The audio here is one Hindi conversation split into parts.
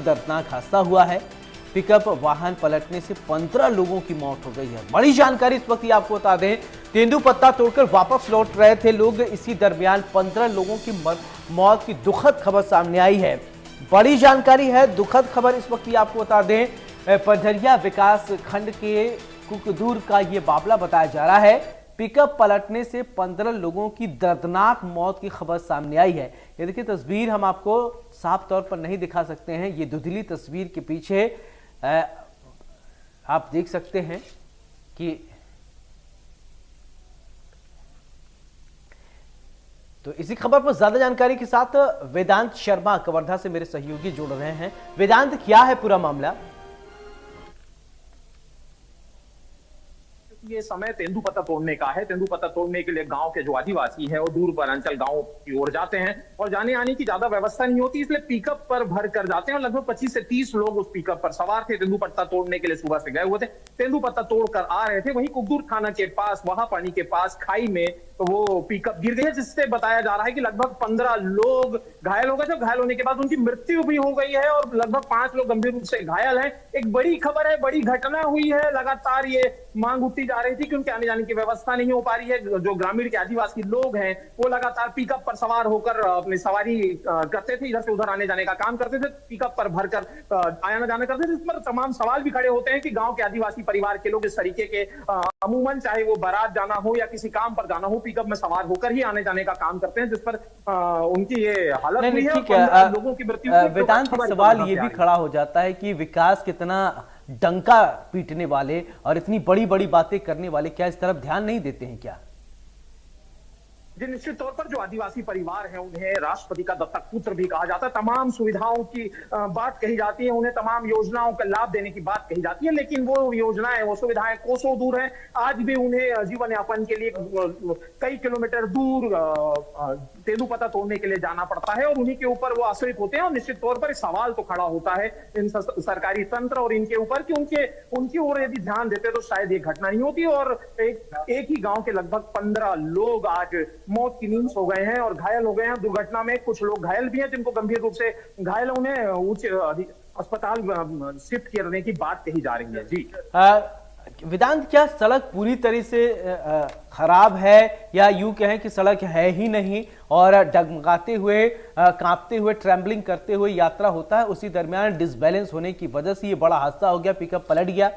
दर्दनाक हादसा हुआ है। पिकअप वाहन पलटने से 15 लोगों की मौत हो गई है। बड़ी जानकारी इस वक्त आपको बता दें, तेंदुपत्ता तोड़कर वापस लौट रहे थे लोग, इसी दरमियान 15 लोगों की मौत की दुखद खबर सामने आई है। बड़ी जानकारी है, दुखद खबर इस वक्त आपको बता दें, पधरिया विकास खंड के कुकदूर का ये मामला बताया जा रहा है। पिकअप पलटने से 15 लोगों की दर्दनाक मौत की खबर सामने आई है। ये देखिए तस्वीर हम आपको साफ तौर पर नहीं दिखा सकते हैं, ये धुंधली तस्वीर के पीछे आप देख सकते हैं कि तो इसी खबर पर ज्यादा जानकारी के साथ वेदांत शर्मा कवर्धा से मेरे सहयोगी जुड़ रहे हैं। वेदांत, क्या है पूरा मामला? ये समय तेंदुपत्ता तोड़ने का है। तेंदुपत्ता तोड़ने के लिए गांव के जो आदिवासी है वो दूर वनांचल गांव की ओर जाते हैं और जाने आने की ज्यादा व्यवस्था नहीं होती, इसलिए पिकअप पर भर कर जाते हैं और लगभग 25 से 30 लोग उस पिकअप पर सवार थे। तेंदुपत्ता तोड़ने के लिए सुबह से गए हुए थे, तेंदुपत्ता तोड़कर आ रहे थे। वहीं कुकदूर थाना के पास वहां पानी के पास खाई में वो पिकअप गिर गई है, जिससे बताया जा रहा है कि लगभग 15 लोग घायल हो गए थे। घायल होने के बाद उनकी मृत्यु भी हो गई है और लगभग 5 लोग गंभीर रूप से घायल हैं। एक बड़ी खबर है, बड़ी घटना हुई है। लगातार ये मांग उठती जा रही थी कि उनके आने जाने की व्यवस्था नहीं हो पा रही है। जो ग्रामीण के आदिवासी लोग हैं वो लगातार पिकअप पर सवार होकर अपनी सवारी करते थे, इधर से उधर आने जाने का काम करते थे, पिकअप पर भरकर आना जाना करते थे। इस पर तमाम सवाल भी खड़े होते हैं कि गांव के आदिवासी परिवार के लोग इस तरीके के अमूमन चाहे वो बारात जाना हो या किसी काम पर जाना हो, पिकअप में सवार होकर ही आने जाने का काम करते हैं, जिस पर उनकी ये हालत हुई है। लोगों की मृत्यु। वेदांत, सवाल ये भी खड़ा हो जाता है कि विकास कितना डंका पीटने वाले और इतनी बड़ी बड़ी बातें करने वाले क्या इस तरफ ध्यान नहीं देते हैं क्या? जी, निश्चित तौर पर जो आदिवासी परिवार है उन्हें राष्ट्रपति का दत्तक पुत्र भी कहा जाता है। तमाम सुविधाओं की बात कही जाती है, उन्हें तमाम योजनाओं का लाभ देने की बात कही जाती है, लेकिन वो योजनाएं, वो सुविधाएं कोसों दूर हैं। आज भी उन्हें जीवन यापन के लिए कई किलोमीटर दूर तेंदुपत्ता तोड़ने के लिए जाना पड़ता है और उन्हीं के ऊपर वो आश्रित होते हैं। और निश्चित तौर पर सवाल तो खड़ा होता है इन सरकारी तंत्र और इनके ऊपर कि उनकी ओर यदि ध्यान देते तो शायद ये घटना नहीं होती। और एक ही गांव के लगभग 15 लोग आज मौत की नींद सो गए हैं और घायल हो गए हैं दुर्घटना में। कुछ लोग घायल भी हैं, जिनको गंभीर रूप से घायल, उन्हें उच्च अस्पताल शिफ्ट करने की बात कही जा रही है। जी वेदांत, क्या सड़क पूरी तरह से खराब है या यूं कहें कि सड़क है ही नहीं और डगमगाते हुए, कांपते हुए, ट्रैम्बलिंग करते हुए यात्रा होता है, उसी दरमियान डिसबैलेंस होने की वजह से ये बड़ा हादसा हो गया, पिकअप पलट गया?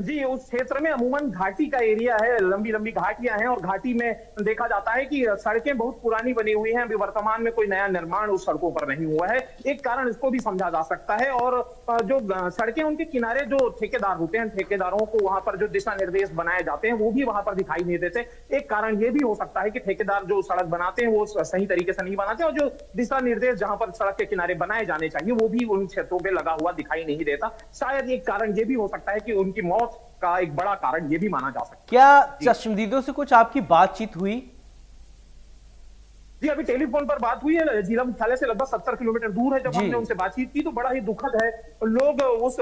जी, उस क्षेत्र में अमूमन घाटी का एरिया है, लंबी लंबी घाटियां हैं और घाटी में देखा जाता है कि सड़कें बहुत पुरानी बनी हुई हैं। अभी वर्तमान में कोई नया निर्माण उस सड़कों पर नहीं हुआ है। एक कारण इसको भी समझा जा सकता है। और जो सड़कें, उनके किनारे जो ठेकेदार होते हैं, ठेकेदारों को वहां पर जो दिशा निर्देश बनाए जाते हैं वो भी वहां पर दिखाई नहीं देते। एक कारण ये भी हो सकता है कि ठेकेदार जो सड़क बनाते हैं वो सही तरीके से नहीं बनाते और जो दिशा निर्देश जहां पर सड़क के किनारे बनाए जाने चाहिए वो भी उन क्षेत्रों पर लगा हुआ दिखाई नहीं देता। शायद एक कारण ये भी हो सकता है कि उनकी मौत का एक बड़ा कारण यह भी माना जा सकता है। क्या चश्मदीदों से कुछ आपकी बातचीत हुई? जी, अभी टेलीफोन पर बात हुई है। जिला मुख्यालय से लगभग 70 किलोमीटर दूर है। जब हमने उनसे बातचीत की तो बड़ा ही दुखद है। लोग उस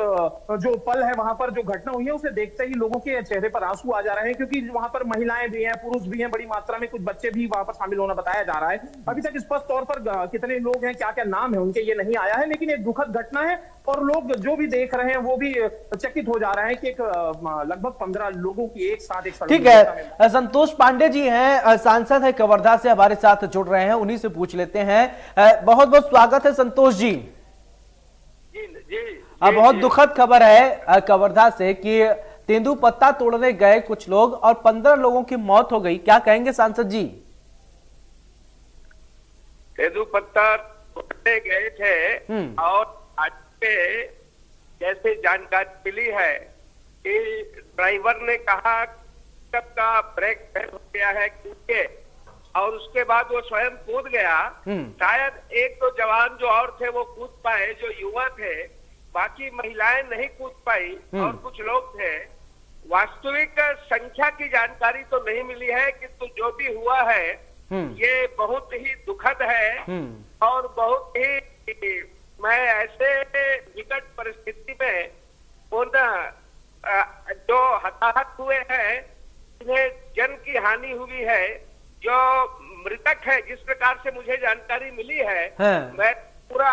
जो पल है वहां पर जो घटना हुई है उसे देखते ही लोगों के चेहरे पर आंसू आ जा रहे हैं, क्योंकि वहां पर महिलाएं भी हैं, पुरुष भी हैं, बड़ी मात्रा में कुछ बच्चे भी वहां पर शामिल होना बताया जा रहा है। अभी तक स्पष्ट तौर पर कितने लोग हैं, क्या क्या नाम है उनके, ये नहीं आया है, लेकिन एक दुखद घटना है और लोग जो भी देख रहे हैं वो भी चकित हो जा रहे हैं कि एक लगभग 15 लोगों की एक साथ एक। ठीक है, संतोष पांडे जी हैं, सांसद है कवर्धा से, हमारे साथ जुड़ रहे हैं, उन्हीं से पूछ लेते हैं। बहुत बहुत स्वागत है संतोष जी। बहुत दुखद खबर है कवर्धा से कि तेंदुपत्ता तोड़ने गए कुछ लोग और 15 लोगों की मौत हो गई, क्या कहेंगे सांसद जी? तेंदुपत्ता तोड़ने गए थे और आज पे जैसे जानकारी मिली है कि ड्राइवर ने कहा का ब्रेक फेल हो गया है क्योंकि, और उसके बाद वो स्वयं कूद गया। शायद एक दो जवान जो और थे वो कूद पाए, जो युवा थे, बाकी महिलाएं नहीं कूद पाई और कुछ लोग थे। वास्तविक संख्या की जानकारी तो नहीं मिली है, किंतु जो भी हुआ है ये बहुत ही दुखद है और बहुत ही, मैं ऐसे विकट परिस्थिति में उन जो हताहत हुए हैं, इन्हें जन की हानि हुई है, जो मृतक है, जिस प्रकार से मुझे जानकारी मिली है, मैं पूरा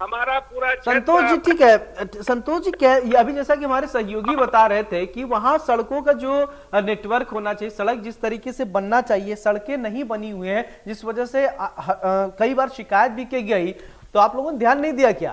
हमारा पूरा संतोष जी ठीक है, संतोष जी क्या ये अभी जैसा कि हमारे सहयोगी बता रहे थे कि वहां सड़कों का जो नेटवर्क होना चाहिए, सड़क जिस तरीके से बनना चाहिए, सड़कें नहीं बनी हुई हैं, जिस वजह से कई बार शिकायत भी की गई, तो आप लोगों ने ध्यान नहीं दिया क्या?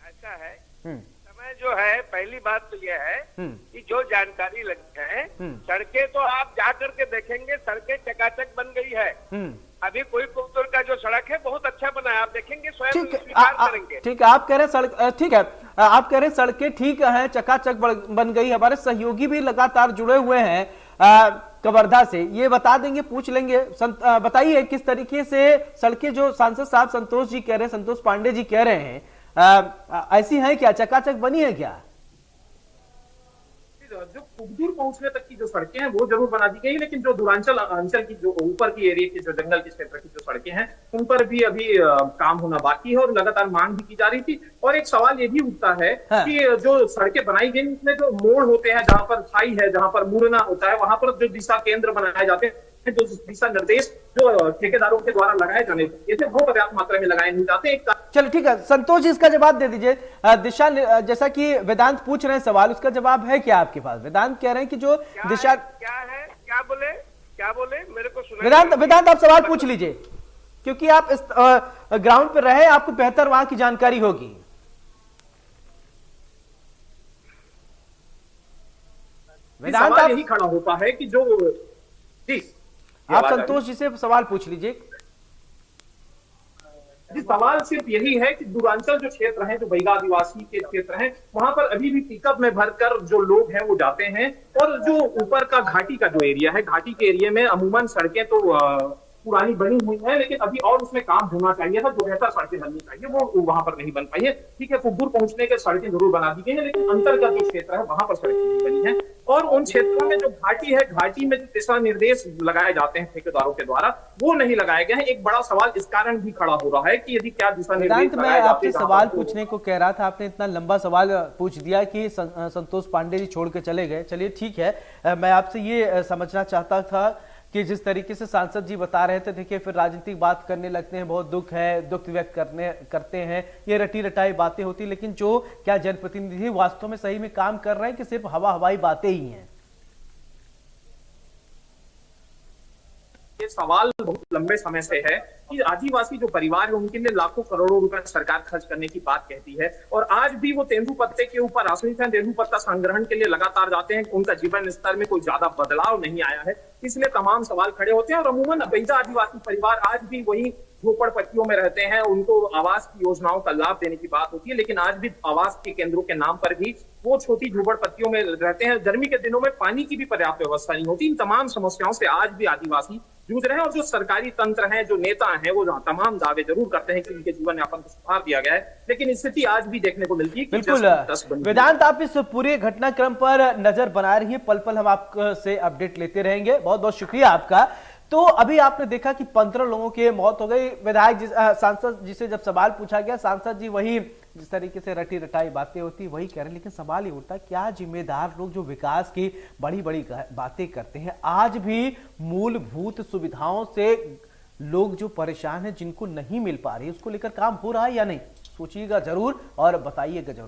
ऐसा है समय जो है, पहली बात तो यह है कि जो जानकारी लगी है, सड़कें तो आप जा करके देखेंगे, सड़कें चकाचक बन गई है। अभी कोई पुतुर का जो सड़क है बहुत अच्छा बना है, आप देखेंगे स्वयं स्वीकार करेंगे। ठीक है, आप कह रहे हैं सड़क ठीक है, आप कह रहे हैं सड़कें ठीक हैं, चकाचक बन गई। हमारे सहयोगी भी लगातार जुड़े हुए हैं कवर्धा से, ये बता देंगे, पूछ लेंगे। बताइए किस तरीके से सड़कें जो सांसद साहब संतोष जी कह रहे हैं, संतोष पांडे जी कह रहे हैं, ऐसी हैं क्या, चकाचक बनी है क्या? जो खूब पहुंचने तक की जो सड़कें हैं वो जरूर बना दी गई, लेकिन जो दूरांचल अंचल की जो ऊपर की एरिया की जो जंगल के क्षेत्र की जो सड़कें हैं उन पर भी अभी काम होना बाकी है और लगातार मांग भी की जा रही थी। और एक सवाल ये भी उठता है कि जो सड़कें बनाई गई उसमें जो मोड़ होते हैं, जहां पर खाई है, जहां पर मुड़ना होता है, वहां पर जो दिशा केंद्र बनाए जाते हैं, जो दिशा निर्देश जो ठेकेदारों के द्वारा लगाए जाने चाहिए वो पर्याप्त मात्रा में लगाए नहीं जाते। चलो ठीक है, संतोष जी इसका जवाब दे दीजिए। दिशा जैसा कि वेदांत पूछ रहे हैं सवाल, उसका जवाब है क्या आपके पास? वेदांत कह रहे हैं कि जो दिशा क्या है, क्या बोले मेरे को सुना। वेदांत आप सवाल पूछ लीजिए, क्योंकि आप इस ग्राउंड पर रहे, आपको बेहतर वहां की जानकारी होगी। वेदांत यही खड़ा होता है कि जो जी आप संतोष जी से सवाल पूछ लीजिए। जी, सवाल सिर्फ यही है कि दूरांचल जो क्षेत्र हैं, जो बैगा आदिवासी के क्षेत्र हैं, वहां पर अभी भी पिकअप में भरकर जो लोग हैं वो जाते हैं। और जो ऊपर का घाटी का जो एरिया है, घाटी के एरिया में अमूमन सड़कें तो पुरानी बनी हुई है, लेकिन अभी और उसमें काम होना चाहिए था। जो बेहतर सड़कें बननी चाहिए वो वहां पर नहीं बन पाई है। ठीक है, खूब दूर पहुंचने के सड़कें जरूर बना दी गई है, लेकिन अंतर्गत जो क्षेत्र है वहां पर सड़कें नहीं बनी है। और उन क्षेत्रों में जो घाटी है, घाटी में जो दिशा निर्देश लगाए जाते हैं ठेकेदारों के द्वारा, वो नहीं लगाए गए हैं। एक बड़ा सवाल इस कारण भी खड़ा हो रहा है कि यदि क्या दिशा निर्देश मैं आपसे सवाल पूछने को कह रहा था, आपने इतना लंबा सवाल पूछ दिया कि संतोष पांडे जी छोड़ के चले गए। चलिए ठीक है, मैं आपसे ये समझना चाहता था कि जिस तरीके से सांसद जी बता रहे थे, देखिए फिर राजनीतिक बात करने लगते हैं, बहुत दुख है, दुख व्यक्त करते हैं, ये रटी रटाई बातें होती, लेकिन जो क्या जनप्रतिनिधि वास्तव में सही में काम कर रहे हैं कि सिर्फ हवाई बातें ही हैं? ये सवाल बहुत लंबे समय से है कि आदिवासी जो परिवार है उनके लिए लाखों करोड़ों रुपए सरकार खर्च करने की बात कहती है, और आज भी वो तेंदुपत्ते के ऊपर आश्रित हैं, तेंदुपत्ता संग्रहण के लिए लगातार जाते हैं। उनका जीवन स्तर में कोई ज्यादा बदलाव नहीं आया है, इसलिए तमाम सवाल खड़े होते हैं। और अमूमन बैगा आदिवासी परिवार आज भी वही झोपड़पट्टियों में रहते हैं, उनको आवास की योजनाओं का लाभ देने की बात होती है, लेकिन आज भी आवास के केंद्रों के नाम पर भी वो छोटी झोपड़पट्टियों में रहते हैं। गर्मी के दिनों में पानी की भी पर्याप्त व्यवस्था नहीं होती। इन तमाम समस्याओं से आज भी आदिवासी जूझ रहे हैं, और जो सरकारी तंत्र हैं, जो नेता हैं, वो तमाम दावे जरूर करते हैं कि उनके जीवन यापन को सुधार दिया गया है, लेकिन स्थिति आज भी देखने को मिलती है। बिल्कुल वेदांत, आप इस पूरे घटनाक्रम पर नजर बना रही है, पल पल हम आपसे अपडेट लेते रहेंगे। बहुत बहुत शुक्रिया आपका। तो अभी आपने देखा कि 15 लोगों की मौत हो गई। विधायक सांसद जिसे जब सवाल पूछा गया, सांसद जी वही जिस तरीके से रटी रटाई बातें होती वही कह रहे हैं, लेकिन सवाल ये उठता है क्या जिम्मेदार लोग जो विकास की बड़ी बड़ी बातें करते हैं, आज भी मूलभूत सुविधाओं से लोग जो परेशान हैं, जिनको नहीं मिल पा रही, उसको लेकर काम हो रहा है या नहीं? सोचिएगा जरूर और बताइएगा जरूर।